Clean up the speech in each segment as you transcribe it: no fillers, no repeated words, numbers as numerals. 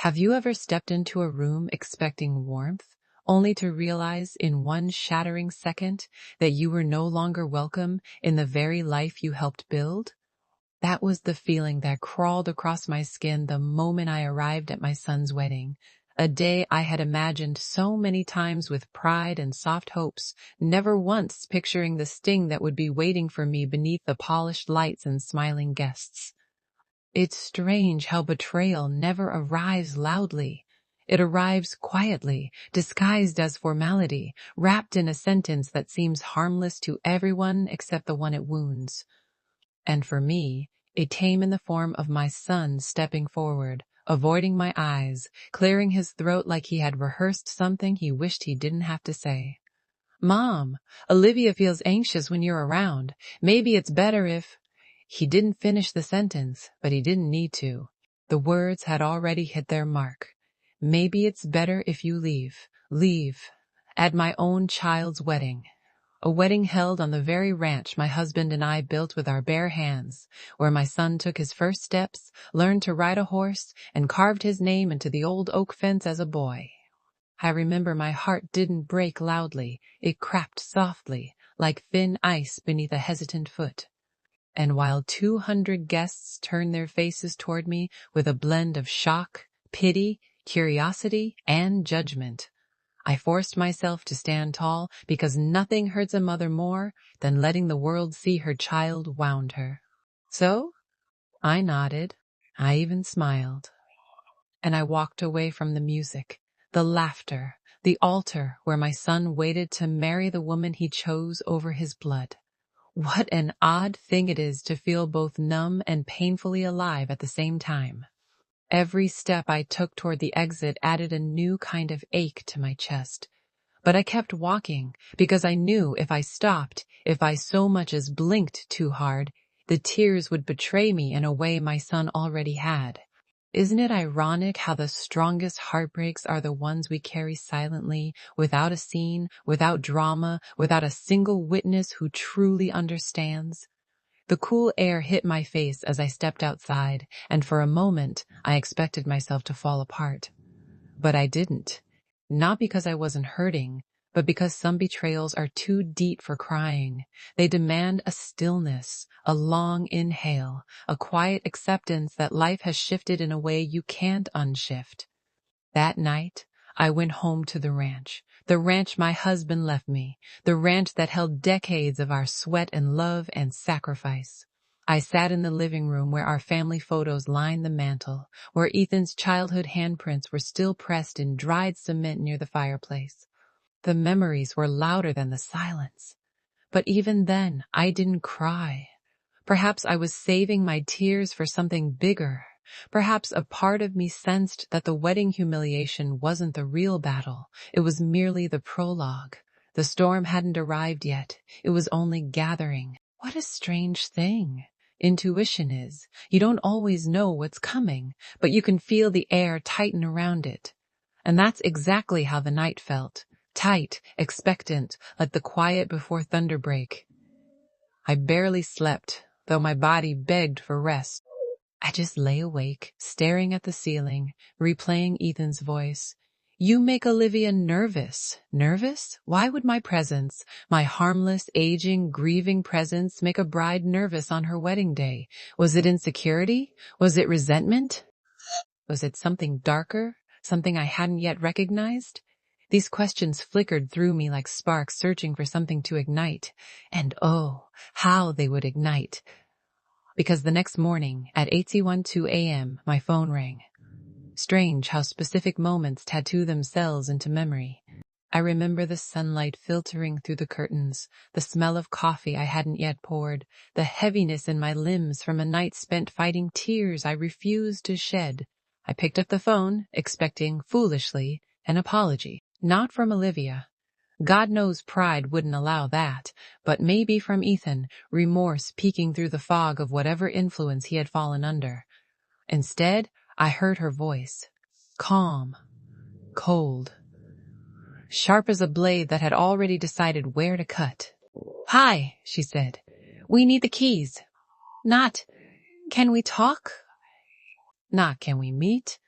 Have you ever stepped into a room expecting warmth, only to realize in one shattering second that you were no longer welcome in the very life you helped build? That was the feeling that crawled across my skin the moment I arrived at my son's wedding, a day I had imagined so many times with pride and soft hopes, never once picturing the sting that would be waiting for me beneath the polished lights and smiling guests. It's strange how betrayal never arrives loudly. It arrives quietly, disguised as formality, wrapped in a sentence that seems harmless to everyone except the one it wounds. And for me, it came in the form of my son stepping forward, avoiding my eyes, clearing his throat like he had rehearsed something he wished he didn't have to say. "Mom, Olivia feels anxious when you're around. Maybe it's better if—" He didn't finish the sentence, but he didn't need to. The words had already hit their mark. Maybe it's better if you leave. Leave. At my own child's wedding. A wedding held on the very ranch my husband and I built with our bare hands, where my son took his first steps, learned to ride a horse, and carved his name into the old oak fence as a boy. I remember my heart didn't break loudly. It cracked softly, like thin ice beneath a hesitant foot. And while 200 guests turned their faces toward me with a blend of shock, pity, curiosity, and judgment, I forced myself to stand tall because nothing hurts a mother more than letting the world see her child wound her. So, I nodded. I even smiled. And I walked away from the music, the laughter, the altar where my son waited to marry the woman he chose over his blood. What an odd thing it is to feel both numb and painfully alive at the same time. Every step I took toward the exit added a new kind of ache to my chest. But I kept walking because I knew if I stopped, if I so much as blinked too hard, the tears would betray me in a way my son already had. Isn't it ironic how the strongest heartbreaks are the ones we carry silently, without a scene, without drama, without a single witness who truly understands? The cool air hit my face as I stepped outside, and for a moment I expected myself to fall apart. But I didn't. Not because I wasn't hurting, but because some betrayals are too deep for crying. They demand a stillness, a long inhale, a quiet acceptance that life has shifted in a way you can't unshift. That night, I went home to the ranch my husband left me, the ranch that held decades of our sweat and love and sacrifice. I sat in the living room where our family photos lined the mantel, where Ethan's childhood handprints were still pressed in dried cement near the fireplace. The memories were louder than the silence. But even then, I didn't cry. Perhaps I was saving my tears for something bigger. Perhaps a part of me sensed that the wedding humiliation wasn't the real battle. It was merely the prologue. The storm hadn't arrived yet. It was only gathering. What a strange thing intuition is. You don't always know what's coming, but you can feel the air tighten around it. And that's exactly how the night felt. Tight, expectant, like the quiet before thunderbreak. I barely slept, though my body begged for rest. I just lay awake, staring at the ceiling, replaying Ethan's voice. "You make Olivia nervous." Nervous? Why would my presence, my harmless, aging, grieving presence, make a bride nervous on her wedding day? Was it insecurity? Was it resentment? Was it something darker? Something I hadn't yet recognized? These questions flickered through me like sparks searching for something to ignite. And oh, how they would ignite. Because the next morning, at 8:12 a.m., my phone rang. Strange how specific moments tattoo themselves into memory. I remember the sunlight filtering through the curtains, the smell of coffee I hadn't yet poured, the heaviness in my limbs from a night spent fighting tears I refused to shed. I picked up the phone, expecting, foolishly, an apology. Not from Olivia. God knows pride wouldn't allow that, but maybe from Ethan, remorse peeking through the fog of whatever influence he had fallen under. Instead, I heard her voice. Calm. Cold. Sharp as a blade that had already decided where to cut. "Hi," she said. "We need the keys." Not, "Can we talk?" Not, "Can we meet?"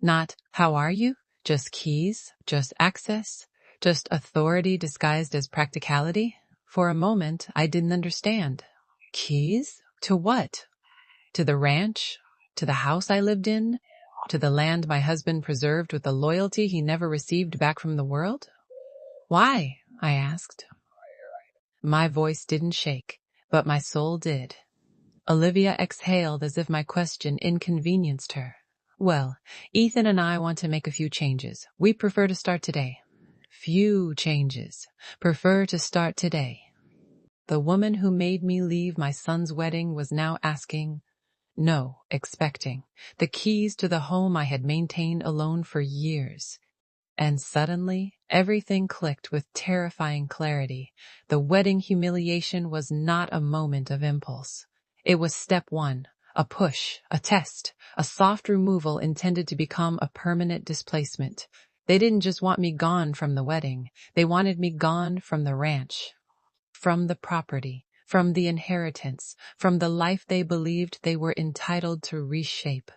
Not, how are you? Just keys, just access, just authority disguised as practicality. For a moment, I didn't understand. Keys? To what? To the ranch? To the house I lived in? To the land my husband preserved with a loyalty he never received back from the world? Why? I asked. My voice didn't shake, but my soul did. Olivia exhaled as if my question inconvenienced her. Well, Ethan and I want to make a few changes. We prefer to start today. Few changes. Prefer to start today. The woman who made me leave my son's wedding was now asking, no, expecting, the keys to the home I had maintained alone for years. And suddenly, everything clicked with terrifying clarity. The wedding humiliation was not a moment of impulse. It was step one, a push, a test, a soft removal intended to become a permanent displacement. They didn't just want me gone from the wedding. They wanted me gone from the ranch, from the property, from the inheritance, from the life they believed they were entitled to reshape.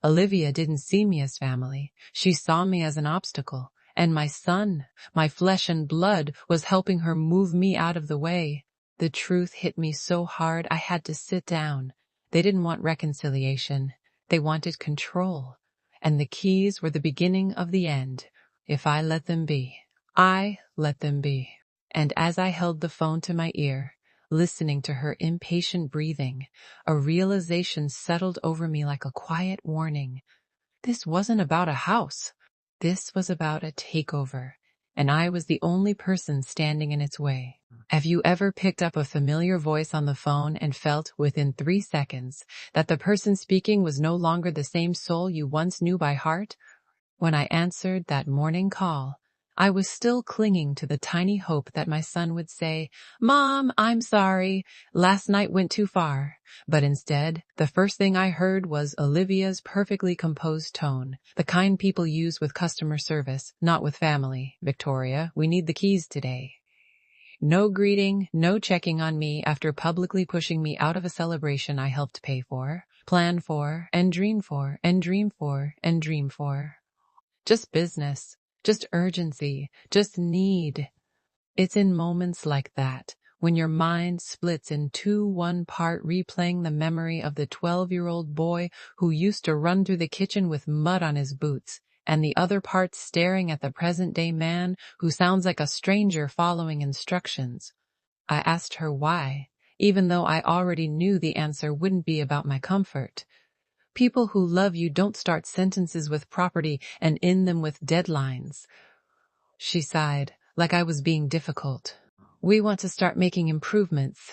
Olivia didn't see me as family. She saw me as an obstacle. And my son, my flesh and blood, was helping her move me out of the way. The truth hit me so hard I had to sit down. They didn't want reconciliation. They wanted control. And the keys were the beginning of the end. If I let them be. I let them be. And as I held the phone to my ear, listening to her impatient breathing, a realization settled over me like a quiet warning. This wasn't about a house. This was about a takeover, and I was the only person standing in its way. Have you ever picked up a familiar voice on the phone and felt within 3 seconds that the person speaking was no longer the same soul you once knew by heart? When I answered that morning call, I was still clinging to the tiny hope that my son would say, "Mom, I'm sorry. Last night went too far." But instead, the first thing I heard was Olivia's perfectly composed tone, the kind people use with customer service, not with family. "Victoria, we need the keys today." No greeting, no checking on me after publicly pushing me out of a celebration I helped pay for, plan for, and dream for, and dream for, and dream for. Just business, just urgency, just need. It's in moments like that, when your mind splits in two, one part replaying the memory of the 12-year-old boy who used to run through the kitchen with mud on his boots, and the other part staring at the present-day man who sounds like a stranger following instructions. I asked her why, even though I already knew the answer wouldn't be about my comfort. People who love you don't start sentences with property and end them with deadlines. She sighed, like I was being difficult. We want to start making improvements,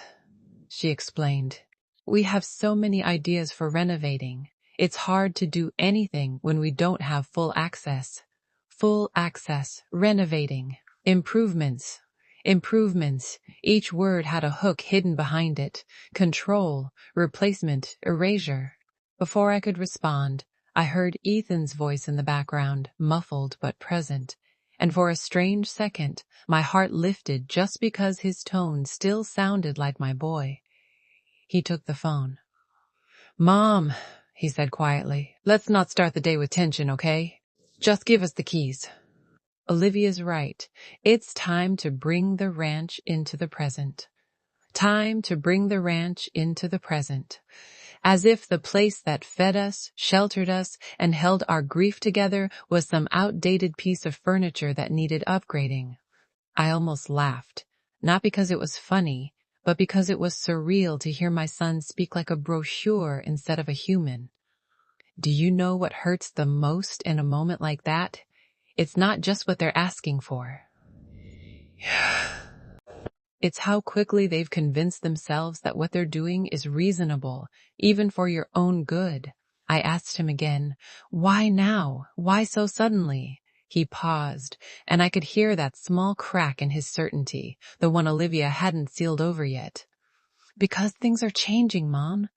she explained. We have so many ideas for renovating. It's hard to do anything when we don't have full access. Full access, renovating, improvements. Improvements. Each word had a hook hidden behind it. Control, replacement, erasure. Before I could respond, I heard Ethan's voice in the background, muffled but present, and for a strange second, my heart lifted just because his tone still sounded like my boy. He took the phone. "Mom," he said quietly, "let's not start the day with tension, okay? Just give us the keys." Olivia's right. It's time to bring the ranch into the present. Time to bring the ranch into the present. As if the place that fed us, sheltered us, and held our grief together was some outdated piece of furniture that needed upgrading. I almost laughed, not because it was funny, but because it was surreal to hear my son speak like a brochure instead of a human. Do you know what hurts the most in a moment like that? It's not just what they're asking for. It's how quickly they've convinced themselves that what they're doing is reasonable, even for your own good. I asked him again, "Why now? Why so suddenly?" He paused, and I could hear that small crack in his certainty, the one Olivia hadn't sealed over yet. "Because things are changing, Mom.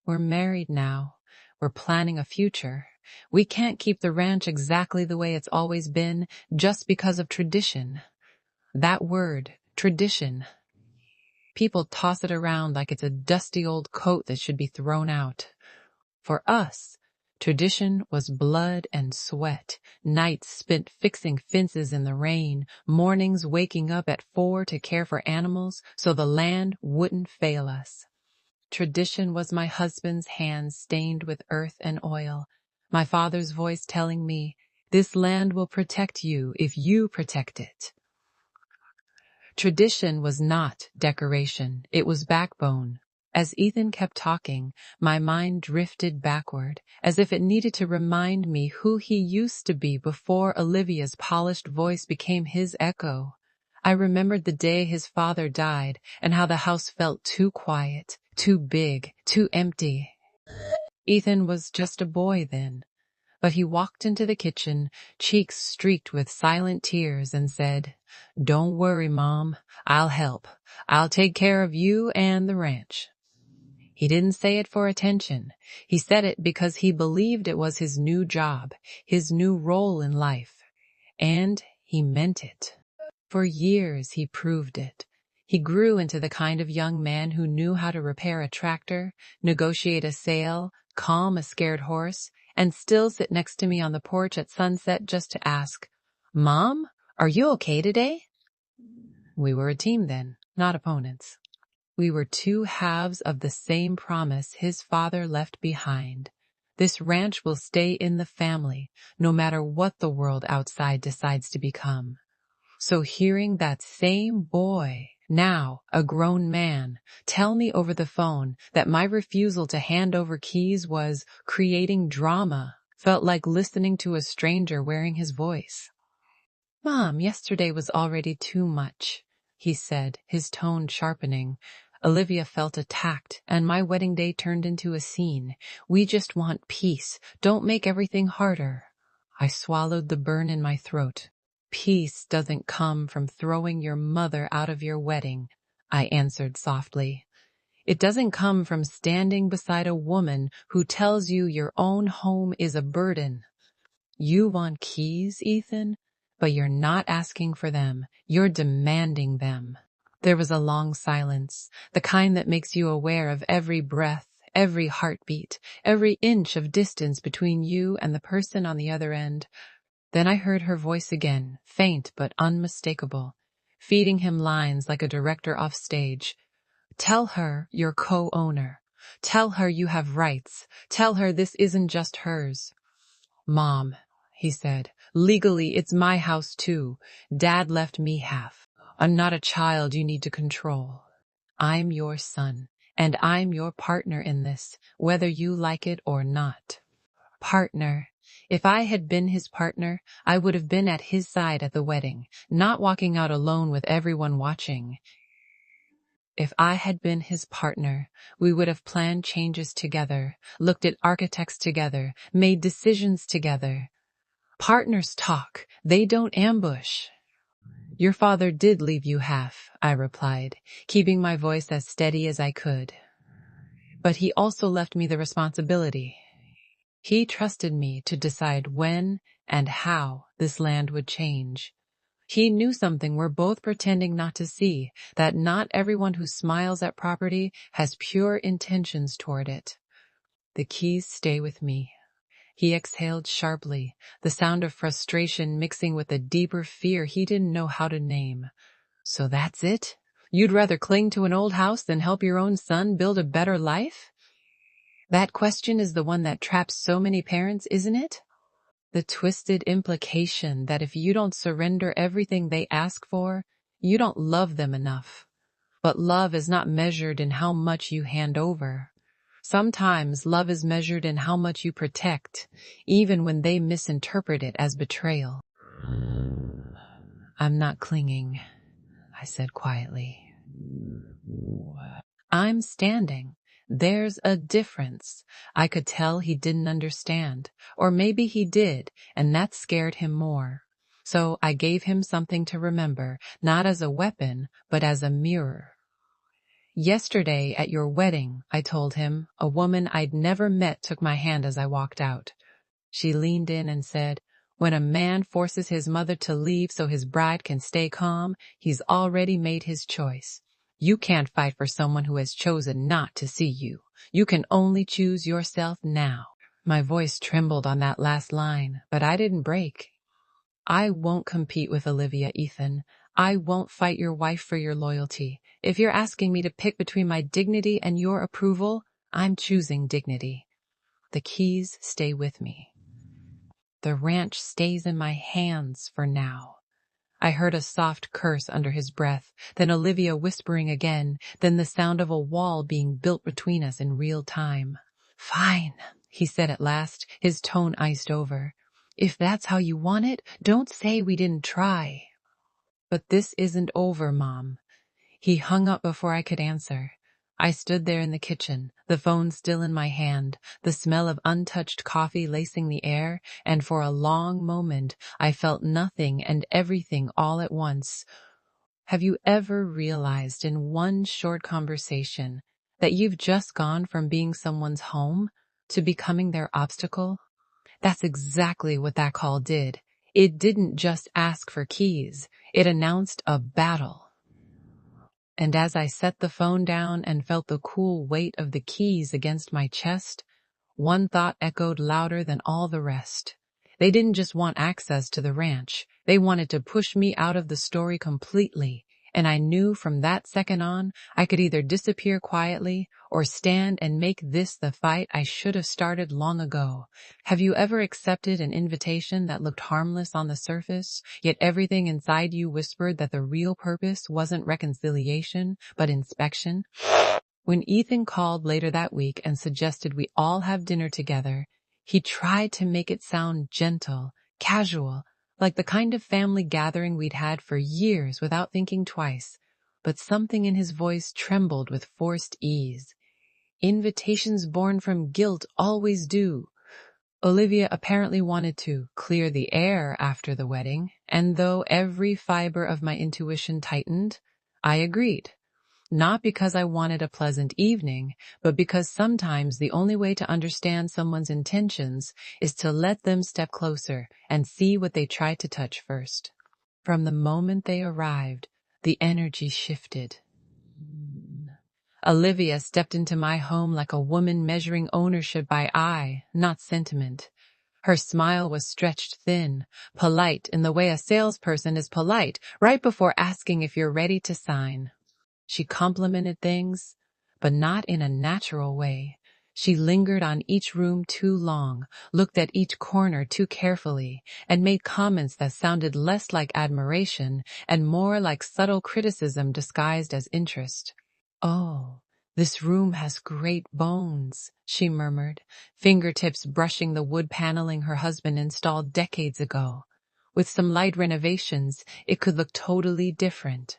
We're married now. We're planning a future. We can't keep the ranch exactly the way it's always been just because of tradition." That word, tradition. People toss it around like it's a dusty old coat that should be thrown out. For us, Tradition was blood and sweat, nights spent fixing fences in the rain, mornings waking up at 4 to care for animals so the land wouldn't fail us. Tradition was my husband's hands stained with earth and oil, my father's voice telling me, "This land will protect you if you protect it." Tradition was not decoration, it was backbone. As Ethan kept talking, my mind drifted backward, as if it needed to remind me who he used to be before Olivia's polished voice became his echo. I remembered the day his father died and how the house felt too quiet, too big, too empty. Ethan was just a boy then, but he walked into the kitchen, cheeks streaked with silent tears, and said, "Don't worry, Mom. I'll help. I'll take care of you and the ranch." He didn't say it for attention. He said it because he believed it was his new job, his new role in life. And he meant it. For years he proved it. He grew into the kind of young man who knew how to repair a tractor, negotiate a sale, calm a scared horse, and still sit next to me on the porch at sunset just to ask, "Mom, are you okay today?" We were a team then, not opponents. We were two halves of the same promise his father left behind. This ranch will stay in the family, no matter what the world outside decides to become. So hearing that same boy, now a grown man, tell me over the phone that my refusal to hand over keys was creating drama felt like listening to a stranger wearing his voice. "Mom, yesterday was already too much," he said, his tone sharpening. "Olivia felt attacked, and my wedding day turned into a scene. We just want peace. Don't make everything harder." I swallowed the burn in my throat. "Peace doesn't come from throwing your mother out of your wedding," I answered softly. "It doesn't come from standing beside a woman who tells you your own home is a burden. You want keys, Ethan, but you're not asking for them. You're demanding them." There was a long silence, the kind that makes you aware of every breath, every heartbeat, every inch of distance between you and the person on the other end. Then I heard her voice again, faint but unmistakable, feeding him lines like a director off stage. "Tell her you're co-owner. Tell her you have rights. Tell her this isn't just hers." "Mom," he said, "legally it's my house too. Dad left me half. I'm not a child you need to control. I'm your son, and I'm your partner in this, whether you like it or not." Partner. If I had been his partner, I would have been at his side at the wedding, not walking out alone with everyone watching. If I had been his partner, we would have planned changes together, looked at architects together, made decisions together. Partners talk, they don't ambush. "Your father did leave you half," I replied, keeping my voice as steady as I could. "But he also left me the responsibility. He trusted me to decide when and how this land would change. He knew something we're both pretending not to see, that not everyone who smiles at property has pure intentions toward it." "The keys stay with me." He exhaled sharply, the sound of frustration mixing with a deeper fear he didn't know how to name. "So that's it? You'd rather cling to an old house than help your own son build a better life?" That question is the one that traps so many parents, isn't it? The twisted implication that if you don't surrender everything they ask for, you don't love them enough. But love is not measured in how much you hand over. Sometimes love is measured in how much you protect, even when they misinterpret it as betrayal. "I'm not clinging," I said quietly. "I'm standing. There's a difference." I could tell he didn't understand, or maybe he did, and that scared him more. So I gave him something to remember, not as a weapon, but as a mirror. "Yesterday at your wedding," I told him, "a woman I'd never met took my hand as I walked out. She leaned in and said, 'When a man forces his mother to leave so his bride can stay calm, he's already made his choice. You can't fight for someone who has chosen not to see you. You can only choose yourself now.'" My voice trembled on that last line, but I didn't break. I won't compete with Olivia, Ethan. I won't fight your wife for your loyalty. If you're asking me to pick between my dignity and your approval, I'm choosing dignity. The keys stay with me. The ranch stays in my hands for now. I heard a soft curse under his breath, then Olivia whispering again, then the sound of a wall being built between us in real time. Fine, he said at last, his tone iced over. If that's how you want it, don't say we didn't try. But this isn't over, Mom. He hung up before I could answer. I stood there in the kitchen, the phone still in my hand, the smell of untouched coffee lacing the air, and for a long moment I felt nothing and everything all at once. Have you ever realized in one short conversation that you've just gone from being someone's home to becoming their obstacle? That's exactly what that call did. It didn't just ask for keys, it announced a battle. And as I set the phone down and felt the cool weight of the keys against my chest, one thought echoed louder than all the rest. They didn't just want access to the ranch. They wanted to push me out of the story completely. And I knew from that second on, I could either disappear quietly or stand and make this the fight I should have started long ago. Have you ever accepted an invitation that looked harmless on the surface, yet everything inside you whispered that the real purpose wasn't reconciliation, but inspection? When Ethan called later that week and suggested we all have dinner together, he tried to make it sound gentle, casual, like the kind of family gathering we'd had for years without thinking twice, but something in his voice trembled with forced ease. Invitations born from guilt always do. Olivia apparently wanted to clear the air after the wedding, and though every fiber of my intuition tightened, I agreed. Not because I wanted a pleasant evening, but because sometimes the only way to understand someone's intentions is to let them step closer and see what they tried to touch first. From the moment they arrived, the energy shifted. Olivia stepped into my home like a woman measuring ownership by eye, not sentiment. Her smile was stretched thin, polite in the way a salesperson is polite right before asking if you're ready to sign. She complimented things, but not in a natural way. She lingered on each room too long, looked at each corner too carefully, and made comments that sounded less like admiration and more like subtle criticism disguised as interest. "Oh, this room has great bones," she murmured, fingertips brushing the wood paneling her husband installed decades ago. With some light renovations, it could look totally different.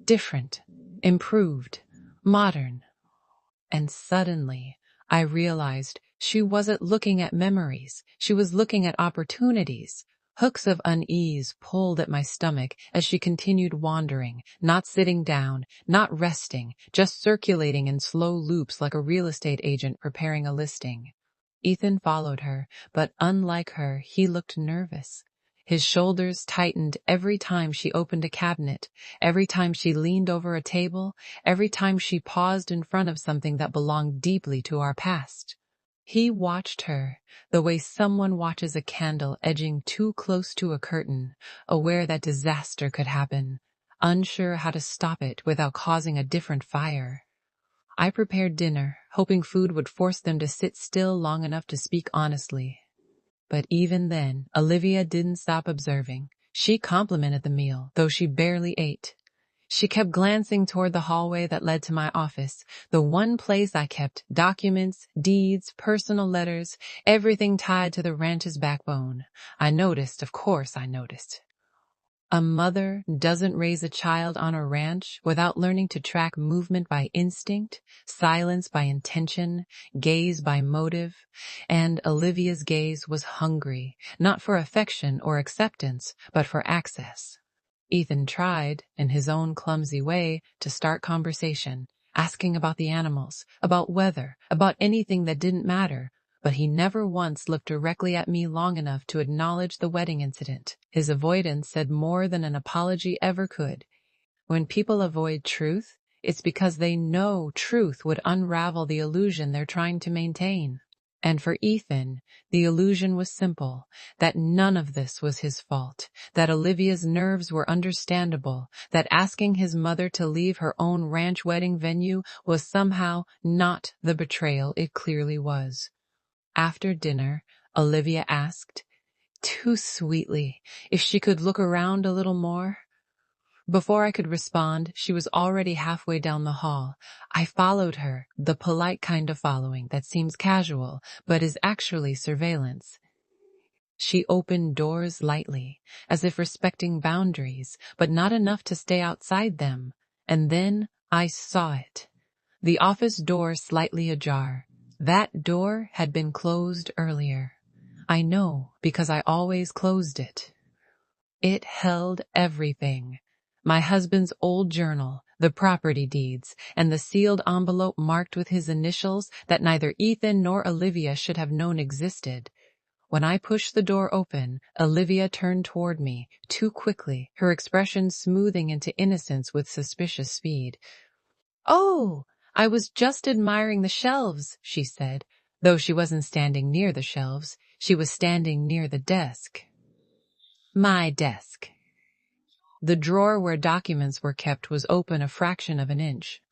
Different. Improved, modern. And suddenly, I realized she wasn't looking at memories. She was looking at opportunities. Hooks of unease pulled at my stomach as she continued wandering, not sitting down, not resting, just circulating in slow loops like a real estate agent preparing a listing. Ethan followed her, but unlike her, he looked nervous. His shoulders tightened every time she opened a cabinet, every time she leaned over a table, every time she paused in front of something that belonged deeply to our past. He watched her, the way someone watches a candle edging too close to a curtain, aware that disaster could happen, unsure how to stop it without causing a different fire. I prepared dinner, hoping food would force them to sit still long enough to speak honestly. But even then, Olivia didn't stop observing. She complimented the meal, though she barely ate. She kept glancing toward the hallway that led to my office, the one place I kept documents, deeds, personal letters, everything tied to the ranch's backbone. I noticed, of course I noticed. A mother doesn't raise a child on a ranch without learning to track movement by instinct, silence by intention, gaze by motive, and Olivia's gaze was hungry, not for affection or acceptance, but for access. Ethan tried, in his own clumsy way, to start conversation, asking about the animals, about weather, about anything that didn't matter, but he never once looked directly at me long enough to acknowledge the wedding incident. His avoidance said more than an apology ever could. When people avoid truth, it's because they know truth would unravel the illusion they're trying to maintain. And for Ethan, the illusion was simple, that none of this was his fault, that Olivia's nerves were understandable, that asking his mother to leave her own ranch wedding venue was somehow not the betrayal it clearly was. After dinner, Olivia asked, too sweetly, if she could look around a little more. Before I could respond, she was already halfway down the hall. I followed her, the polite kind of following that seems casual, but is actually surveillance. She opened doors lightly, as if respecting boundaries, but not enough to stay outside them. And then I saw it. The office door slightly ajar. That door had been closed earlier. I know, because I always closed it. It held everything. My husband's old journal, the property deeds, and the sealed envelope marked with his initials that neither Ethan nor Olivia should have known existed. When I pushed the door open, Olivia turned toward me, too quickly, her expression smoothing into innocence with suspicious speed. "Oh, I was just admiring the shelves," she said, though she wasn't standing near the shelves. She was standing near the desk. My desk. The drawer where documents were kept was open a fraction of an inch.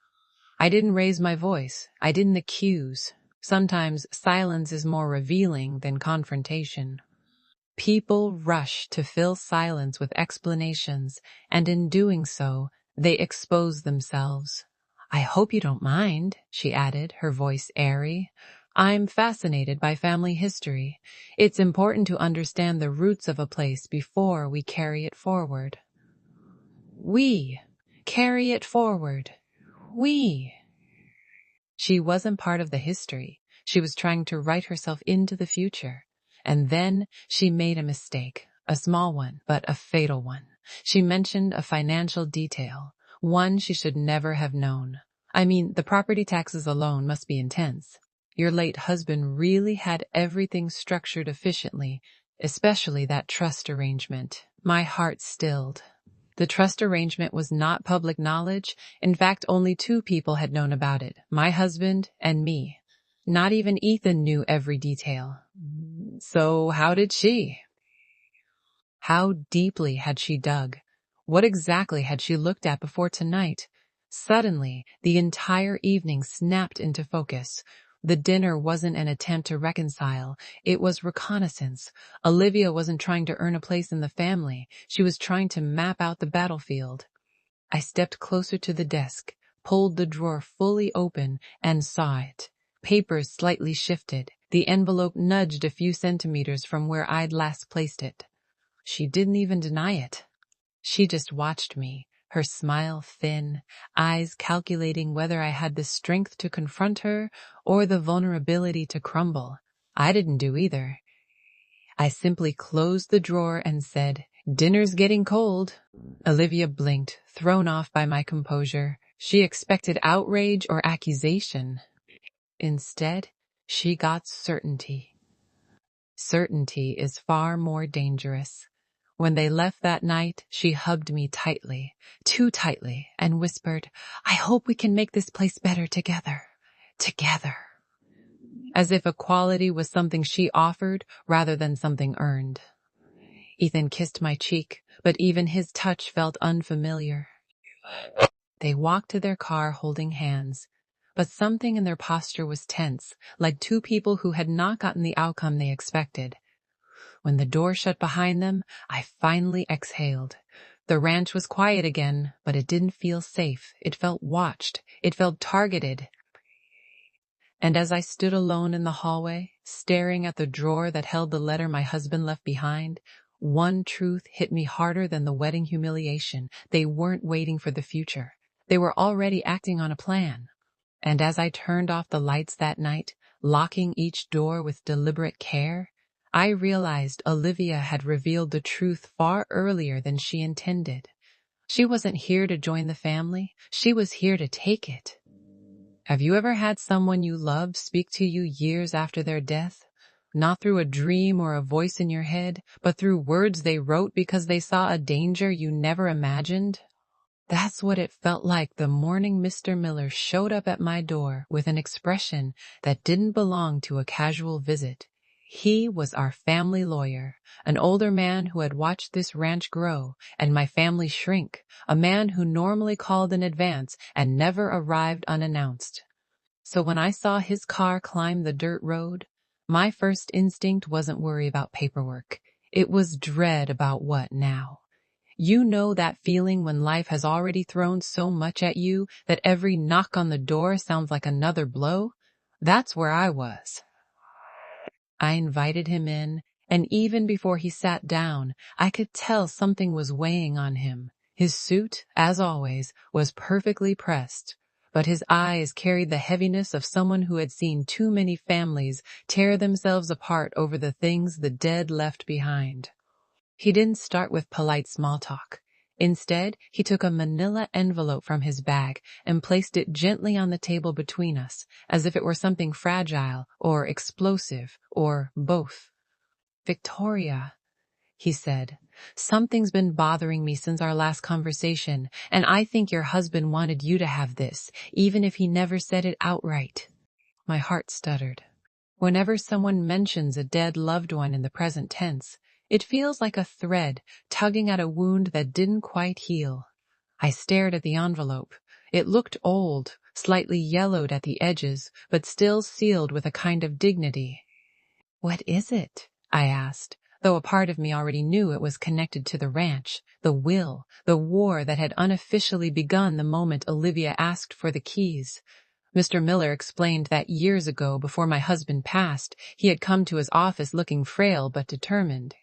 I didn't raise my voice. I didn't accuse. Sometimes silence is more revealing than confrontation. People rush to fill silence with explanations, and in doing so, they expose themselves. "I hope you don't mind," she added, her voice airy. "I'm fascinated by family history. It's important to understand the roots of a place before we carry it forward." We carry it forward. We. She wasn't part of the history. She was trying to write herself into the future. And then she made a mistake, a small one, but a fatal one. She mentioned a financial detail, one she should never have known. I mean, the property taxes alone must be intense. Your late husband really had everything structured efficiently, especially that trust arrangement. My heart stilled. The trust arrangement was not public knowledge. In fact, only two people had known about it, my husband and me. Not even Ethan knew every detail. So how did she? How deeply had she dug? What exactly had she looked at before tonight? Suddenly, the entire evening snapped into focus. The dinner wasn't an attempt to reconcile. It was reconnaissance. Olivia wasn't trying to earn a place in the family. She was trying to map out the battlefield. I stepped closer to the desk, pulled the drawer fully open, and saw it. Papers slightly shifted. The envelope nudged a few centimeters from where I'd last placed it. She didn't even deny it. She just watched me, her smile thin, eyes calculating whether I had the strength to confront her or the vulnerability to crumble. I didn't do either. I simply closed the drawer and said, "Dinner's getting cold." Olivia blinked, thrown off by my composure. She expected outrage or accusation. Instead, she got certainty. Certainty is far more dangerous. When they left that night, she hugged me tightly, too tightly, and whispered, "I hope we can make this place better together. Together." As if equality was something she offered rather than something earned. Ethan kissed my cheek, but even his touch felt unfamiliar. They walked to their car holding hands, but something in their posture was tense, like two people who had not gotten the outcome they expected. When the door shut behind them, I finally exhaled. The ranch was quiet again, but it didn't feel safe. It felt watched. It felt targeted. And as I stood alone in the hallway, staring at the drawer that held the letter my husband left behind, one truth hit me harder than the wedding humiliation. They weren't waiting for the future. They were already acting on a plan. And as I turned off the lights that night, locking each door with deliberate care, I realized Olivia had revealed the truth far earlier than she intended. She wasn't here to join the family. She was here to take it. Have you ever had someone you loved speak to you years after their death? Not through a dream or a voice in your head, but through words they wrote because they saw a danger you never imagined? That's what it felt like the morning Mr. Miller showed up at my door with an expression that didn't belong to a casual visit. He was our family lawyer, an older man who had watched this ranch grow and my family shrink, a man who normally called in advance and never arrived unannounced. So when I saw his car climb the dirt road, my first instinct wasn't worry about paperwork. It was dread about what now. You know that feeling when life has already thrown so much at you that every knock on the door sounds like another blow? That's where I was. I invited him in, and even before he sat down, I could tell something was weighing on him. His suit, as always, was perfectly pressed, but his eyes carried the heaviness of someone who had seen too many families tear themselves apart over the things the dead left behind. He didn't start with polite small talk. Instead, he took a manila envelope from his bag and placed it gently on the table between us, as if it were something fragile or explosive or both. "Victoria," he said, "something's been bothering me since our last conversation, and I think your husband wanted you to have this, even if he never said it outright." My heart stuttered. Whenever someone mentions a dead loved one in the present tense, it feels like a thread tugging at a wound that didn't quite heal. I stared at the envelope. It looked old, slightly yellowed at the edges, but still sealed with a kind of dignity. "What is it?" I asked, though a part of me already knew it was connected to the ranch, the will, the war that had unofficially begun the moment Olivia asked for the keys. Mr. Miller explained that years ago, before my husband passed, he had come to his office looking frail but determined.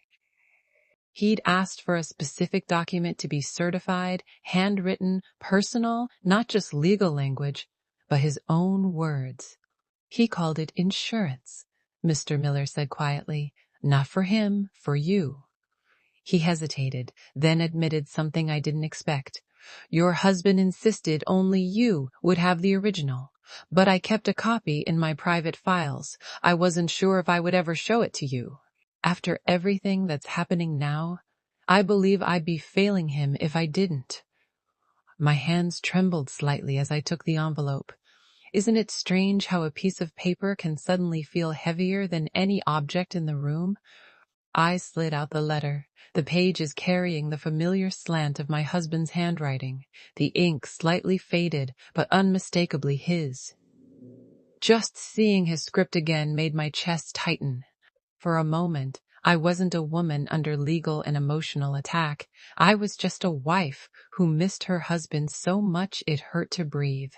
He'd asked for a specific document to be certified, handwritten, personal, not just legal language, but his own words. He called it insurance, Mr. Miller said quietly. "Not for him, for you." He hesitated, then admitted something I didn't expect. "Your husband insisted only you would have the original, but I kept a copy in my private files. I wasn't sure if I would ever show it to you. After everything that's happening now, I believe I'd be failing him if I didn't." My hands trembled slightly as I took the envelope. Isn't it strange how a piece of paper can suddenly feel heavier than any object in the room? I slid out the letter, the pages carrying the familiar slant of my husband's handwriting, the ink slightly faded but unmistakably his. Just seeing his script again made my chest tighten. For a moment, I wasn't a woman under legal and emotional attack. I was just a wife who missed her husband so much it hurt to breathe.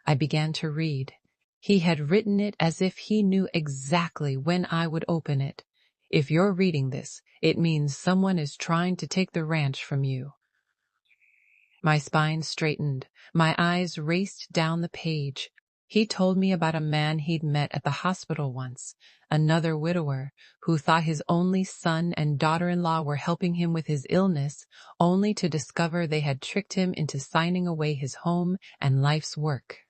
I began to read. He had written it as if he knew exactly when I would open it. "If you're reading this, it means someone is trying to take the ranch from you." My spine straightened. My eyes raced down the page. He told me about a man he'd met at the hospital once, another widower, who thought his only son and daughter-in-law were helping him with his illness, only to discover they had tricked him into signing away his home and life's work.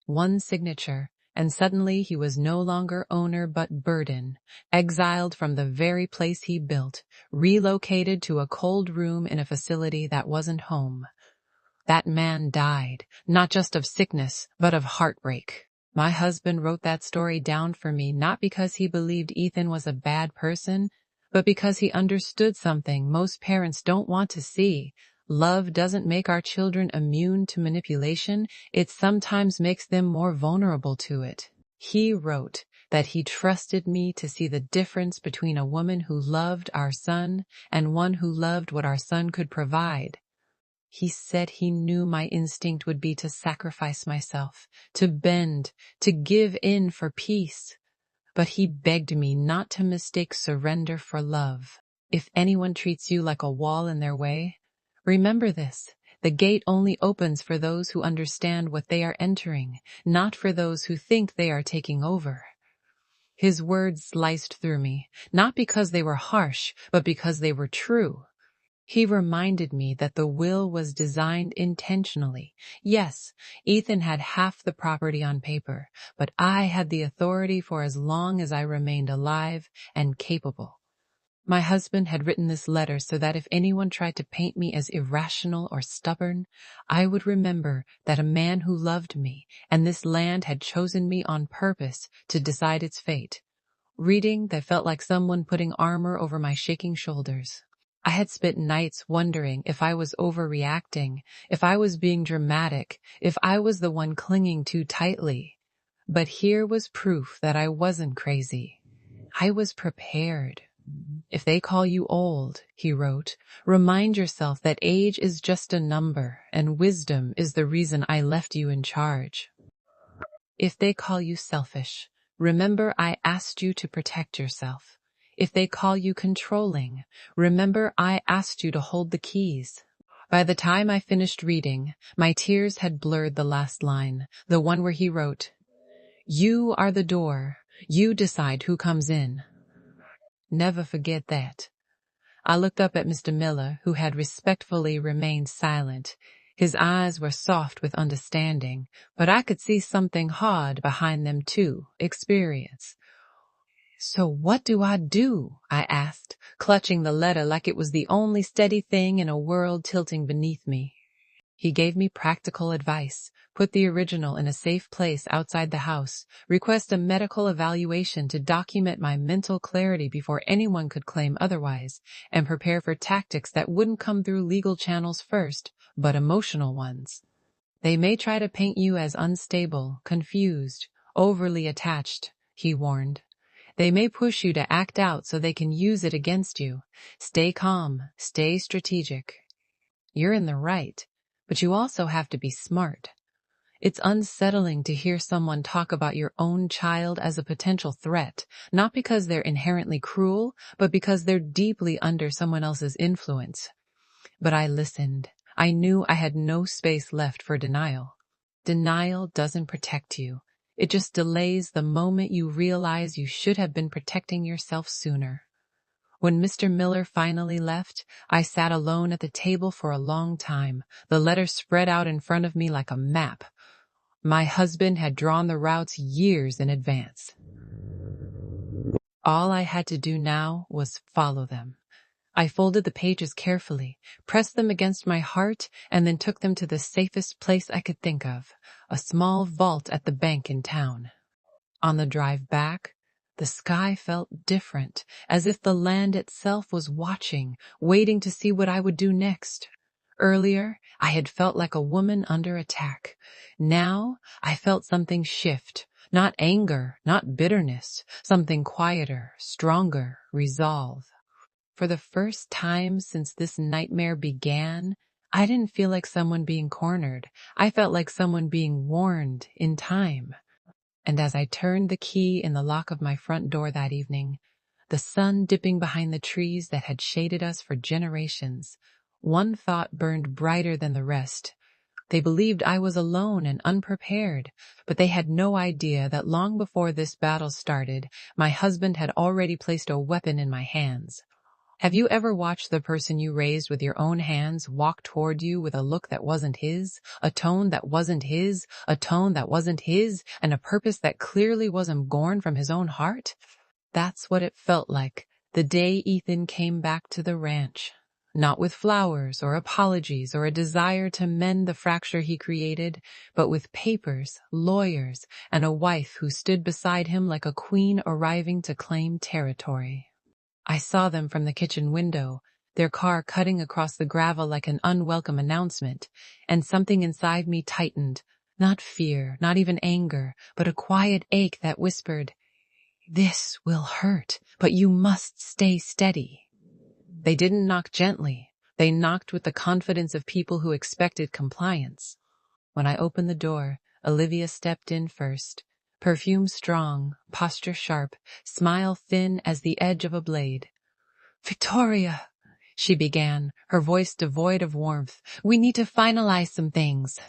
One signature, and suddenly he was no longer owner but burden, exiled from the very place he built, relocated to a cold room in a facility that wasn't home. That man died, not just of sickness, but of heartbreak. My husband wrote that story down for me not because he believed Ethan was a bad person, but because he understood something most parents don't want to see. Love doesn't make our children immune to manipulation, it sometimes makes them more vulnerable to it. He wrote that he trusted me to see the difference between a woman who loved our son and one who loved what our son could provide. He said he knew my instinct would be to sacrifice myself, to bend, to give in for peace. But he begged me not to mistake surrender for love. If anyone treats you like a wall in their way, remember this: the gate only opens for those who understand what they are entering, not for those who think they are taking over. His words sliced through me, not because they were harsh, but because they were true. He reminded me that the will was designed intentionally. Yes, Ethan had half the property on paper, but I had the authority for as long as I remained alive and capable. My husband had written this letter so that if anyone tried to paint me as irrational or stubborn, I would remember that a man who loved me and this land had chosen me on purpose to decide its fate. Reading that felt like someone putting armor over my shaking shoulders. I had spent nights wondering if I was overreacting, if I was being dramatic, if I was the one clinging too tightly. But here was proof that I wasn't crazy. I was prepared. If they call you old, he wrote, remind yourself that age is just a number and wisdom is the reason I left you in charge. If they call you selfish, remember I asked you to protect yourself. If they call you controlling, remember I asked you to hold the keys. By the time I finished reading, my tears had blurred the last line, the one where he wrote, "You are the door. You decide who comes in." Never forget that. I looked up at Mr. Miller, who had respectfully remained silent. His eyes were soft with understanding, but I could see something hard behind them too, experience. "So what do I do?" I asked, clutching the letter like it was the only steady thing in a world tilting beneath me. He gave me practical advice. Put the original in a safe place outside the house. Request a medical evaluation to document my mental clarity before anyone could claim otherwise, and prepare for tactics that wouldn't come through legal channels first, but emotional ones. They may try to paint you as unstable, confused, overly attached, he warned. They may push you to act out so they can use it against you. Stay calm, stay strategic. You're in the right, but you also have to be smart. It's unsettling to hear someone talk about your own child as a potential threat, not because they're inherently cruel, but because they're deeply under someone else's influence. But I listened. I knew I had no space left for denial. Denial doesn't protect you. It just delays the moment you realize you should have been protecting yourself sooner. When Mr. Miller finally left, I sat alone at the table for a long time, the letter spread out in front of me like a map. My husband had drawn the routes years in advance. All I had to do now was follow them. I folded the pages carefully, pressed them against my heart, and then took them to the safest place I could think of, a small vault at the bank in town. On the drive back, the sky felt different, as if the land itself was watching, waiting to see what I would do next. Earlier, I had felt like a woman under attack. Now, I felt something shift. Not anger, not bitterness, something quieter, stronger, resolve. For the first time since this nightmare began, I didn't feel like someone being cornered. I felt like someone being warned in time. And as I turned the key in the lock of my front door that evening, the sun dipping behind the trees that had shaded us for generations, one thought burned brighter than the rest. They believed I was alone and unprepared, but they had no idea that long before this battle started, my husband had already placed a weapon in my hands. Have you ever watched the person you raised with your own hands walk toward you with a look that wasn't his, a tone that wasn't his, a tone that wasn't his, and a purpose that clearly wasn't born from his own heart? That's what it felt like the day Ethan came back to the ranch. Not with flowers or apologies or a desire to mend the fracture he created, but with papers, lawyers, and a wife who stood beside him like a queen arriving to claim territory. I saw them from the kitchen window, their car cutting across the gravel like an unwelcome announcement, and something inside me tightened. Not fear, not even anger, but a quiet ache that whispered, "This will hurt, but you must stay steady." They didn't knock gently. They knocked with the confidence of people who expected compliance. When I opened the door, Olivia stepped in first. Perfume strong, posture sharp, smile thin as the edge of a blade. "Victoria," she began, her voice devoid of warmth, "we need to finalize some things."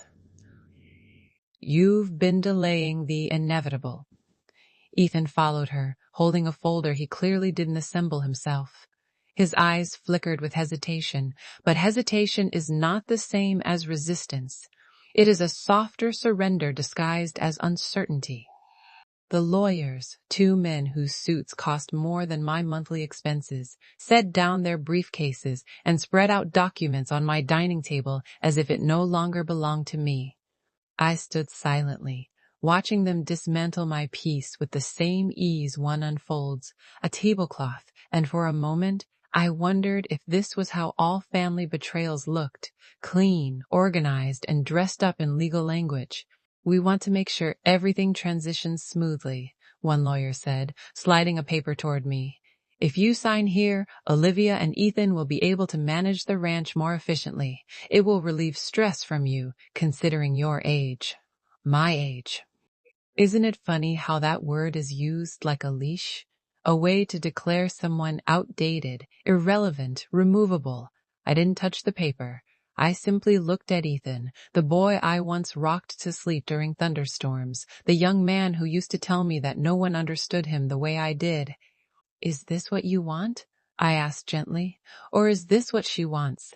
"You've been delaying the inevitable." Ethan followed her, holding a folder he clearly didn't assemble himself. His eyes flickered with hesitation, but hesitation is not the same as resistance. It is a softer surrender disguised as uncertainty. The lawyers, two men whose suits cost more than my monthly expenses, set down their briefcases and spread out documents on my dining table as if it no longer belonged to me. I stood silently, watching them dismantle my piece with the same ease one unfolds a tablecloth, and for a moment I wondered if this was how all family betrayals looked, clean, organized, and dressed up in legal language. "We want to make sure everything transitions smoothly," one lawyer said, sliding a paper toward me. "If you sign here, Olivia and Ethan will be able to manage the ranch more efficiently. It will relieve stress from you, considering your age." My age. Isn't it funny how that word is used like a leash? A way to declare someone outdated, irrelevant, removable. I didn't touch the paper. I simply looked at Ethan, the boy I once rocked to sleep during thunderstorms, the young man who used to tell me that no one understood him the way I did. "Is this what you want?" I asked gently. "Or is this what she wants?"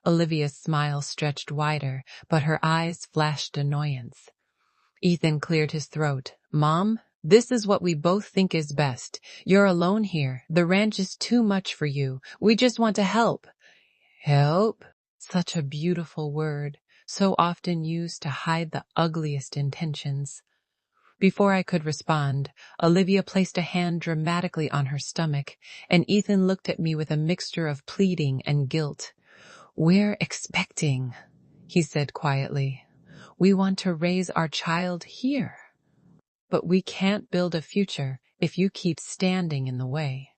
Olivia's smile stretched wider, but her eyes flashed annoyance. Ethan cleared his throat. "Mom, this is what we both think is best. You're alone here. The ranch is too much for you. We just want to help." Help? Such a beautiful word, so often used to hide the ugliest intentions. Before I could respond, Olivia placed a hand dramatically on her stomach, and Ethan looked at me with a mixture of pleading and guilt. "We're expecting," he said quietly. "We want to raise our child here. But we can't build a future if you keep standing in the way."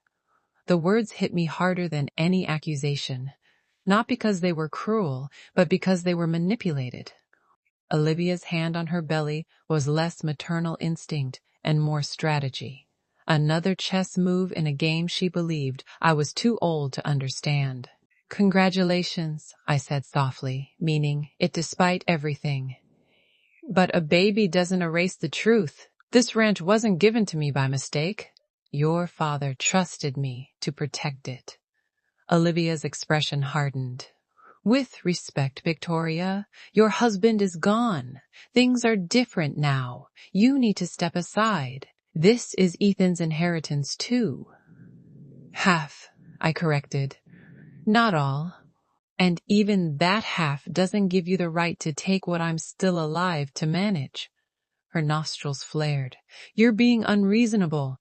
The words hit me harder than any accusation, not because they were cruel, but because they were manipulated. Olivia's hand on her belly was less maternal instinct and more strategy. Another chess move in a game she believed I was too old to understand. "Congratulations," I said softly, meaning it despite everything. "But a baby doesn't erase the truth. This ranch wasn't given to me by mistake. Your father trusted me to protect it." Olivia's expression hardened. "With respect, Victoria, your husband is gone. Things are different now. You need to step aside. This is Ethan's inheritance too." "Half," I corrected. "Not all. And even that half doesn't give you the right to take what I'm still alive to manage." Her nostrils flared. "You're being unreasonable."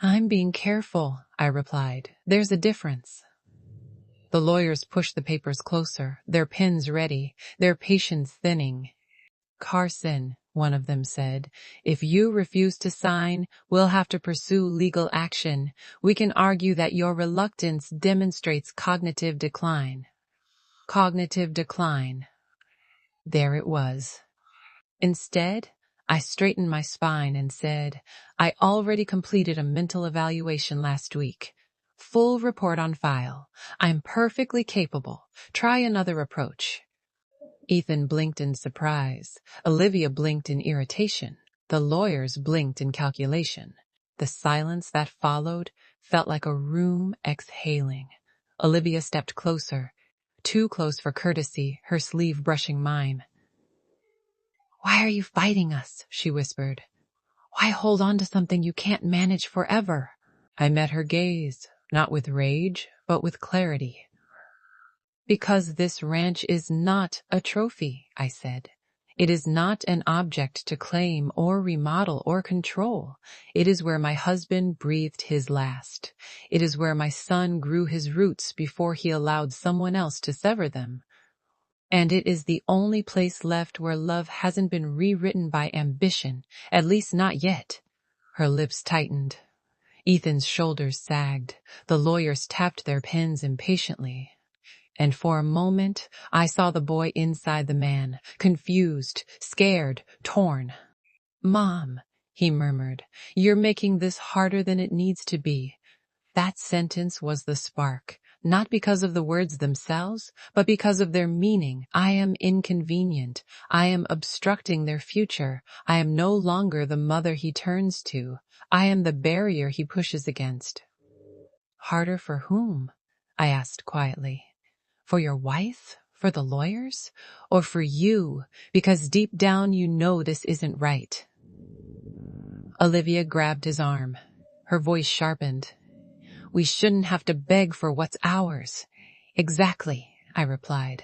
"I'm being careful," I replied. "There's a difference." The lawyers pushed the papers closer, their pens ready, their patience thinning. "Carson," one of them said, "if you refuse to sign, we'll have to pursue legal action. We can argue that your reluctance demonstrates cognitive decline." Cognitive decline. There it was. Instead, I straightened my spine and said, "I already completed a mental evaluation last week. Full report on file. I'm perfectly capable. Try another approach." Ethan blinked in surprise. Olivia blinked in irritation. The lawyers blinked in calculation. The silence that followed felt like a room exhaling. Olivia stepped closer, too close for courtesy, her sleeve brushing mine. "Why are you fighting us?" she whispered. "Why hold on to something you can't manage forever?" I met her gaze, not with rage, but with clarity. "Because this ranch is not a trophy," I said. "It is not an object to claim or remodel or control. It is where my husband breathed his last. It is where my son grew his roots before he allowed someone else to sever them. And it is the only place left where love hasn't been rewritten by ambition, at least not yet." Her lips tightened. Ethan's shoulders sagged. The lawyers tapped their pens impatiently. And for a moment, I saw the boy inside the man, confused, scared, torn. "Mom," he murmured, "you're making this harder than it needs to be." That sentence was the spark, not because of the words themselves, but because of their meaning. I am inconvenient. I am obstructing their future. I am no longer the mother he turns to. I am the barrier he pushes against. "Harder for whom?" I asked quietly. "For your wife? For the lawyers? Or for you? Because deep down you know this isn't right." Olivia grabbed his arm. Her voice sharpened. We shouldn't have to beg for what's ours. Exactly, I replied,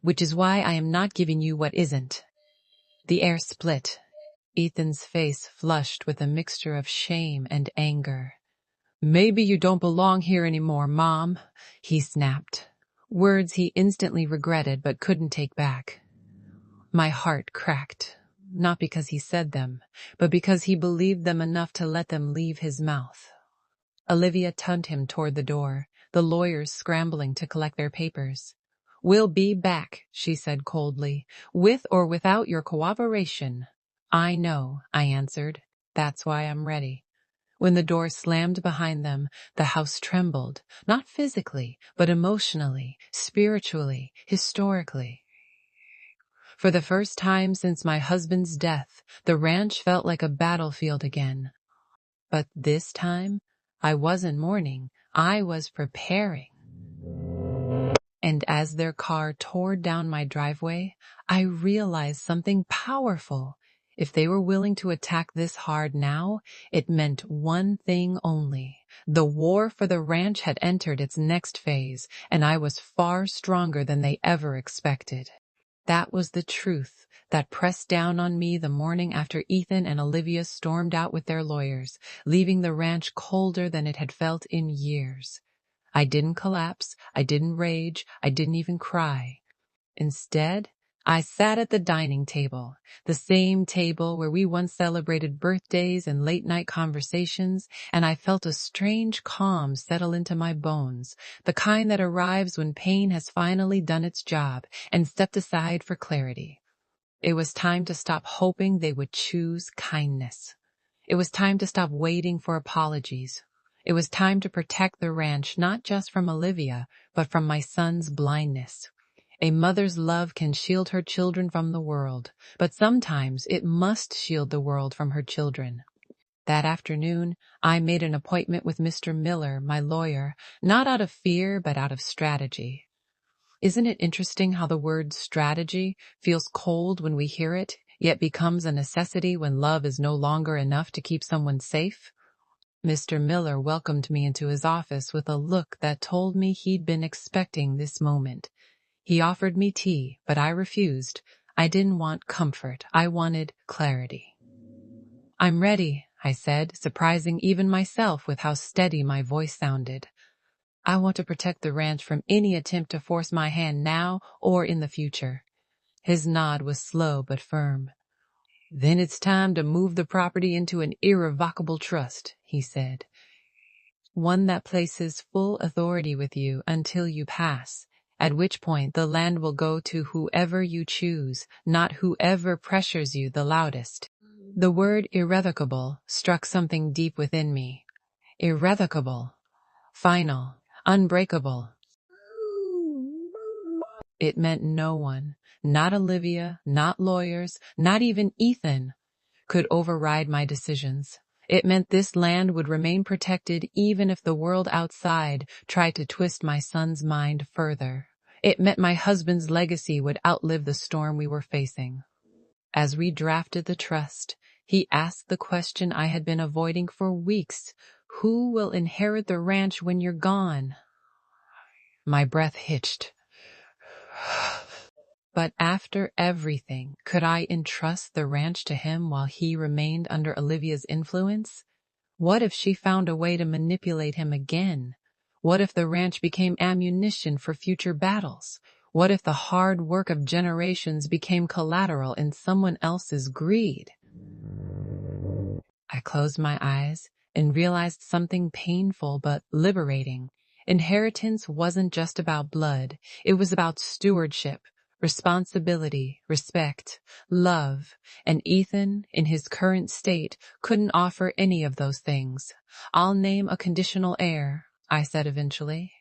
which is why I am not giving you what isn't. The air split. Ethan's face flushed with a mixture of shame and anger. Maybe you don't belong here anymore, Mom, he snapped. Words he instantly regretted but couldn't take back. My heart cracked, not because he said them, but because he believed them enough to let them leave his mouth. Olivia turned him toward the door, the lawyers scrambling to collect their papers. We'll be back, she said coldly, with or without your cooperation. I know, I answered. That's why I'm ready. When the door slammed behind them, the house trembled, not physically, but emotionally, spiritually, historically. For the first time since my husband's death, the ranch felt like a battlefield again. But this time, I wasn't mourning, I was preparing. And as their car tore down my driveway, I realized something powerful. If they were willing to attack this hard now, it meant one thing only. The war for the ranch had entered its next phase, and I was far stronger than they ever expected. That was the truth that pressed down on me the morning after Ethan and Olivia stormed out with their lawyers, leaving the ranch colder than it had felt in years. I didn't collapse, I didn't rage, I didn't even cry. Instead, I sat at the dining table, the same table where we once celebrated birthdays and late-night conversations, and I felt a strange calm settle into my bones, the kind that arrives when pain has finally done its job and stepped aside for clarity. It was time to stop hoping they would choose kindness. It was time to stop waiting for apologies. It was time to protect the ranch not just from Olivia, but from my son's blindness. A mother's love can shield her children from the world, but sometimes it must shield the world from her children. That afternoon, I made an appointment with Mr. Miller, my lawyer, not out of fear, but out of strategy. Isn't it interesting how the word strategy feels cold when we hear it, yet becomes a necessity when love is no longer enough to keep someone safe? Mr. Miller welcomed me into his office with a look that told me he'd been expecting this moment. He offered me tea, but I refused. I didn't want comfort. I wanted clarity. I'm ready, I said, surprising even myself with how steady my voice sounded. I want to protect the ranch from any attempt to force my hand now or in the future. His nod was slow but firm. Then it's time to move the property into an irrevocable trust, he said. One that places full authority with you until you pass, at which point the land will go to whoever you choose, not whoever pressures you the loudest. The word irrevocable struck something deep within me. Irrevocable, final, unbreakable. It meant no one, not Olivia, not lawyers, not even Ethan, could override my decisions. It meant this land would remain protected even if the world outside tried to twist my son's mind further. It meant my husband's legacy would outlive the storm we were facing. As we drafted the trust, he asked the question I had been avoiding for weeks. Who will inherit the ranch when you're gone? My breath hitched. But after everything, could I entrust the ranch to him while he remained under Olivia's influence? What if she found a way to manipulate him again? What if the ranch became ammunition for future battles? What if the hard work of generations became collateral in someone else's greed? I closed my eyes and realized something painful but liberating. Inheritance wasn't just about blood. It was about stewardship, responsibility, respect, love, and Ethan, in his current state, couldn't offer any of those things. I'll name a conditional heir, I said eventually.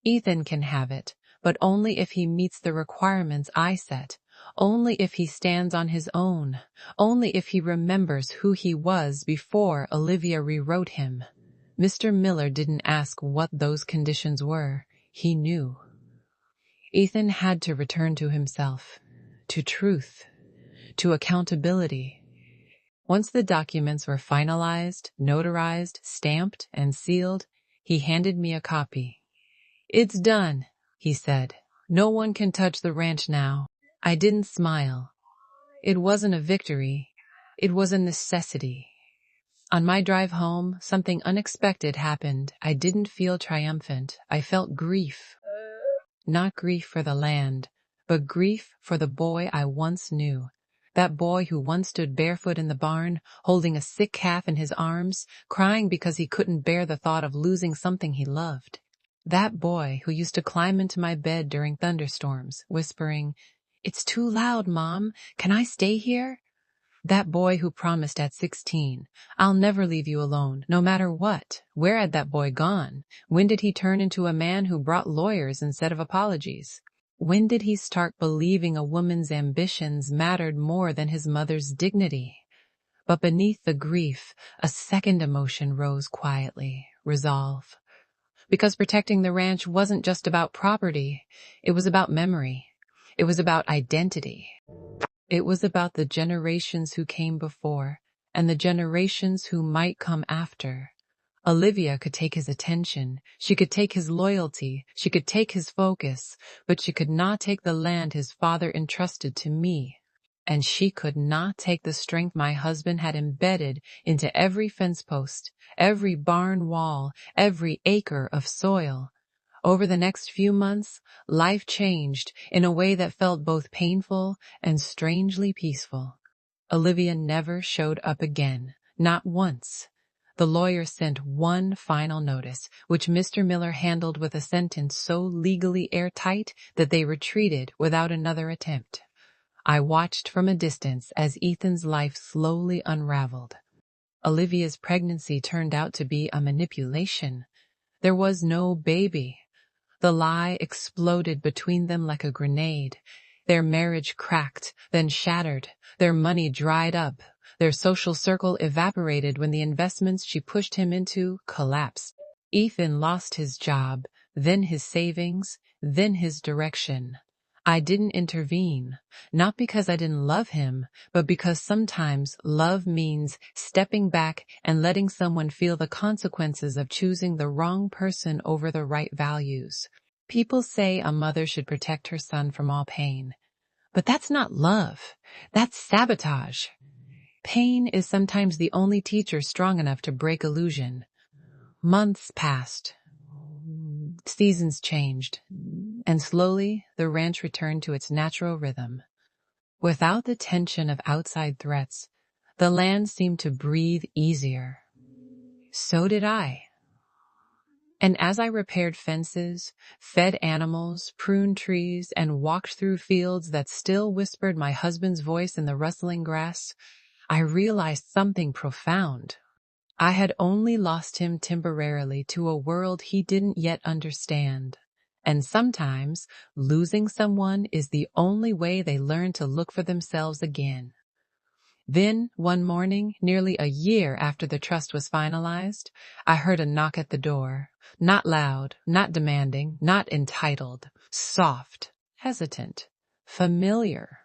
Ethan can have it, but only if he meets the requirements I set, only if he stands on his own, only if he remembers who he was before Olivia rewrote him. Mr. Miller didn't ask what those conditions were. He knew. Ethan had to return to himself, to truth, to accountability. Once the documents were finalized, notarized, stamped, and sealed, he handed me a copy. "It's done," he said. "No one can touch the ranch now." I didn't smile. It wasn't a victory. It was a necessity. On my drive home, something unexpected happened. I didn't feel triumphant. I felt grief. Not grief for the land, but grief for the boy I once knew. That boy who once stood barefoot in the barn, holding a sick calf in his arms, crying because he couldn't bear the thought of losing something he loved. That boy who used to climb into my bed during thunderstorms, whispering, "It's too loud, Mom. Can I stay here?" That boy who promised at 16, "I'll never leave you alone, no matter what." Where had that boy gone? When did he turn into a man who brought lawyers instead of apologies? When did he start believing a woman's ambitions mattered more than his mother's dignity? But beneath the grief, a second emotion rose quietly: resolve. Because protecting the ranch wasn't just about property, it was about memory. It was about identity. It was about the generations who came before and the generations who might come after. Olivia could take his attention, she could take his loyalty, she could take his focus, but she could not take the land his father entrusted to me. And she could not take the strength my husband had embedded into every fence post, every barn wall, every acre of soil. Over the next few months, life changed in a way that felt both painful and strangely peaceful. Olivia never showed up again, not once. The lawyer sent one final notice, which Mr. Miller handled with a sentence so legally airtight that they retreated without another attempt. I watched from a distance as Ethan's life slowly unraveled. Olivia's pregnancy turned out to be a manipulation. There was no baby. The lie exploded between them like a grenade. Their marriage cracked, then shattered. Their money dried up. Their social circle evaporated when the investments she pushed him into collapsed. Ethan lost his job, then his savings, then his direction. I didn't intervene, not because I didn't love him, but because sometimes love means stepping back and letting someone feel the consequences of choosing the wrong person over the right values. People say a mother should protect her son from all pain, but that's not love. That's sabotage. Pain is sometimes the only teacher strong enough to break illusion. Months passed. Seasons changed, and slowly the ranch returned to its natural rhythm. Without the tension of outside threats, the land seemed to breathe easier. So did I. And as I repaired fences, fed animals, pruned trees, and walked through fields that still whispered my husband's voice in the rustling grass, I realized something profound. I had only lost him temporarily to a world he didn't yet understand. And sometimes, losing someone is the only way they learn to look for themselves again. Then, one morning, nearly a year after the trust was finalized, I heard a knock at the door. Not loud, not demanding, not entitled. Soft, hesitant, familiar.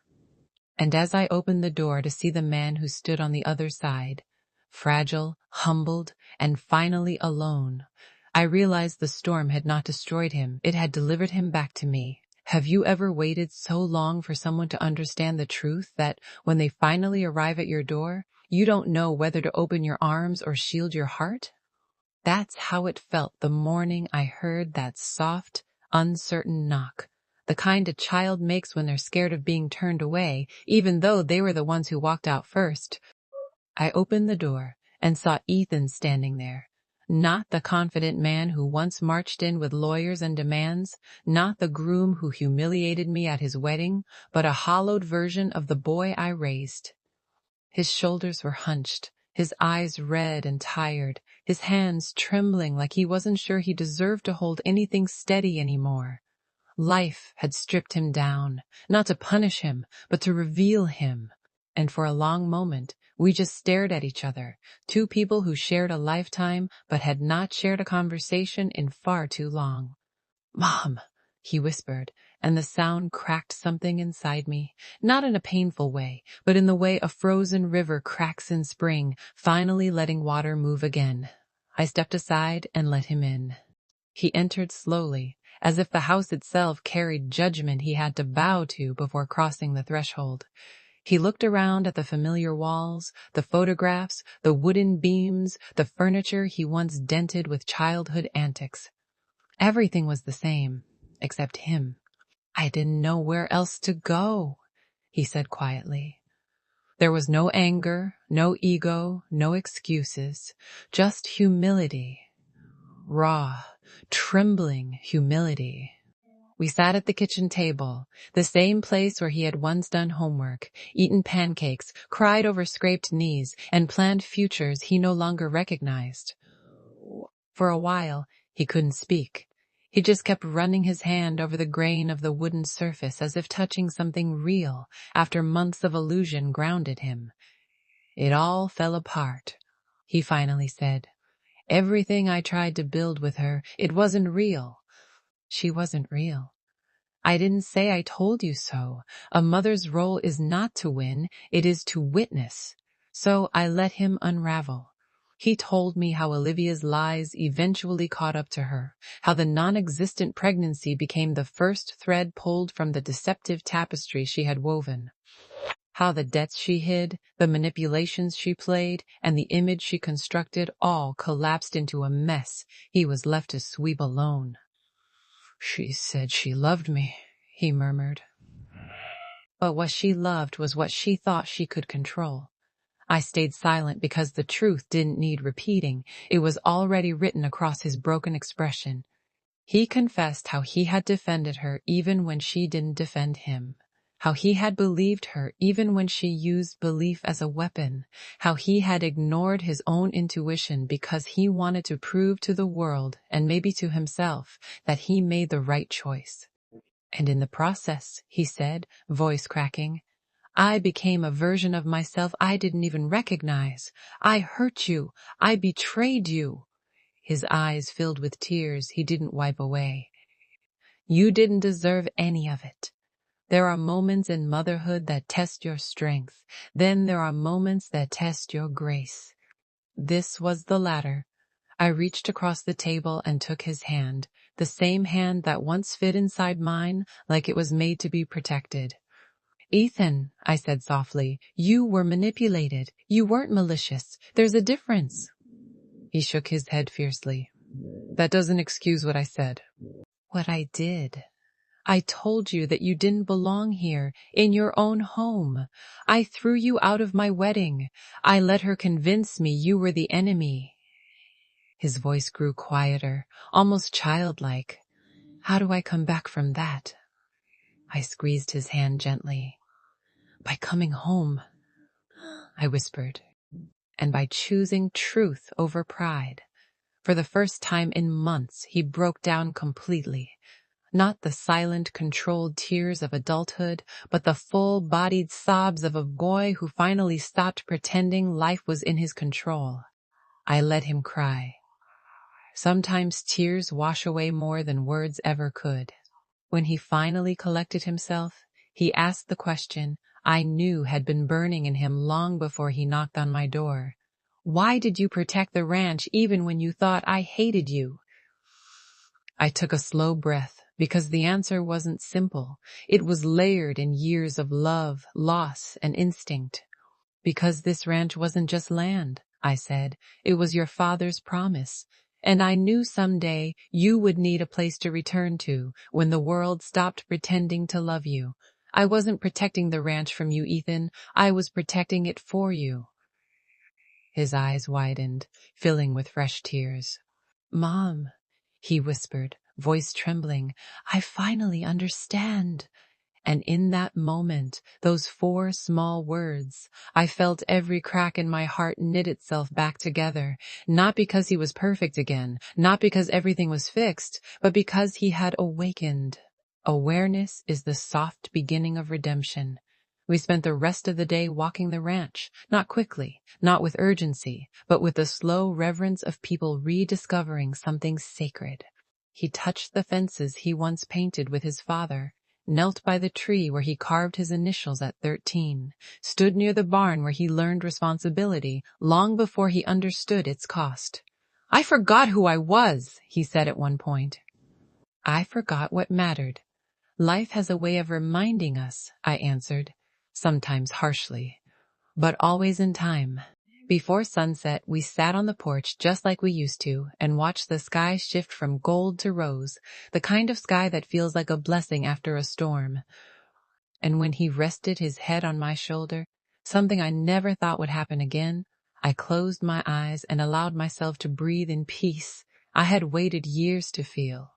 And as I opened the door to see the man who stood on the other side, fragile, humbled, and finally alone, I realized the storm had not destroyed him. It had delivered him back to me. Have you ever waited so long for someone to understand the truth that when they finally arrive at your door, you don't know whether to open your arms or shield your heart? That's how it felt the morning I heard that soft, uncertain knock, the kind a child makes when they're scared of being turned away, even though they were the ones who walked out first. I opened the door and saw Ethan standing there. Not the confident man who once marched in with lawyers and demands, not the groom who humiliated me at his wedding, but a hollowed version of the boy I raised. His shoulders were hunched, his eyes red and tired, his hands trembling like he wasn't sure he deserved to hold anything steady anymore. Life had stripped him down, not to punish him, but to reveal him. And for a long moment, we just stared at each other, two people who shared a lifetime but had not shared a conversation in far too long. "Mom," he whispered, and the sound cracked something inside me, not in a painful way, but in the way a frozen river cracks in spring, finally letting water move again. I stepped aside and let him in. He entered slowly, as if the house itself carried judgment he had to bow to before crossing the threshold. He looked around at the familiar walls, the photographs, the wooden beams, the furniture he once dented with childhood antics. Everything was the same, except him. I didn't know where else to go, he said quietly. There was no anger, no ego, no excuses, just humility. Raw, trembling humility. We sat at the kitchen table, the same place where he had once done homework, eaten pancakes, cried over scraped knees, and planned futures he no longer recognized. For a while, he couldn't speak. He just kept running his hand over the grain of the wooden surface as if touching something real after months of illusion grounded him. It all fell apart, he finally said. Everything I tried to build with her, it wasn't real. She wasn't real. I didn't say I told you so. A mother's role is not to win, it is to witness. So I let him unravel. He told me how Olivia's lies eventually caught up to her, how the non-existent pregnancy became the first thread pulled from the deceptive tapestry she had woven. How the debts she hid, the manipulations she played, and the image she constructed all collapsed into a mess he was left to sweep alone. She said she loved me, he murmured. But what she loved was what she thought she could control. I stayed silent because the truth didn't need repeating. It was already written across his broken expression. He confessed how he had defended her even when she didn't defend him. How he had believed her even when she used belief as a weapon. How he had ignored his own intuition because he wanted to prove to the world, and maybe to himself, that he made the right choice. And in the process, he said, voice cracking, I became a version of myself I didn't even recognize. I hurt you. I betrayed you. His eyes filled with tears he didn't wipe away. You didn't deserve any of it. There are moments in motherhood that test your strength. Then there are moments that test your grace. This was the latter. I reached across the table and took his hand, the same hand that once fit inside mine like it was made to be protected. Ethan, I said softly, you were manipulated. You weren't malicious. There's a difference. He shook his head fiercely. That doesn't excuse what I said. What I did. I told you that you didn't belong here, in your own home. I threw you out of my wedding. I let her convince me you were the enemy. His voice grew quieter, almost childlike. How do I come back from that? I squeezed his hand gently. By coming home, I whispered, and by choosing truth over pride. For the first time in months, he broke down completely. Not the silent, controlled tears of adulthood, but the full-bodied sobs of a boy who finally stopped pretending life was in his control. I let him cry. Sometimes tears wash away more than words ever could. When he finally collected himself, he asked the question I knew had been burning in him long before he knocked on my door. Why did you protect the ranch even when you thought I hated you? I took a slow breath because the answer wasn't simple. It was layered in years of love, loss, and instinct. Because this ranch wasn't just land, I said. It was your father's promise. And I knew someday you would need a place to return to when the world stopped pretending to love you. I wasn't protecting the ranch from you, Ethan. I was protecting it for you. His eyes widened, filling with fresh tears. Mom, he whispered, voice trembling, I finally understand. And in that moment, those 4 small words, I felt every crack in my heart knit itself back together, not because he was perfect again, not because everything was fixed, but because he had awakened. Awareness is the soft beginning of redemption. We spent the rest of the day walking the ranch, not quickly, not with urgency, but with the slow reverence of people rediscovering something sacred. he touched the fences he once painted with his father, knelt by the tree where he carved his initials at 13, stood near the barn where he learned responsibility long before he understood its cost. "I forgot who I was," he said at one point. I forgot what mattered. Life has a way of reminding us, I answered, sometimes harshly, but always in time. Before sunset, we sat on the porch just like we used to and watched the sky shift from gold to rose, the kind of sky that feels like a blessing after a storm. And when he rested his head on my shoulder, something I never thought would happen again, I closed my eyes and allowed myself to breathe in peace I had waited years to feel.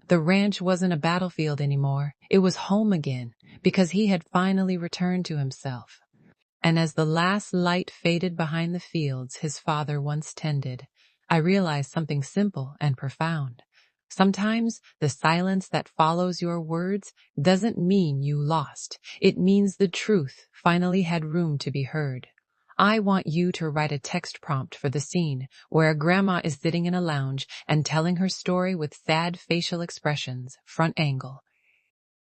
The ranch wasn't a battlefield anymore. It was home again, because he had finally returned to himself. And as the last light faded behind the fields his father once tended, I realized something simple and profound. Sometimes the silence that follows your words doesn't mean you lost. It means the truth finally had room to be heard. I want you to write a text prompt for the scene where a grandma is sitting in a lounge and telling her story with sad facial expressions, front angle.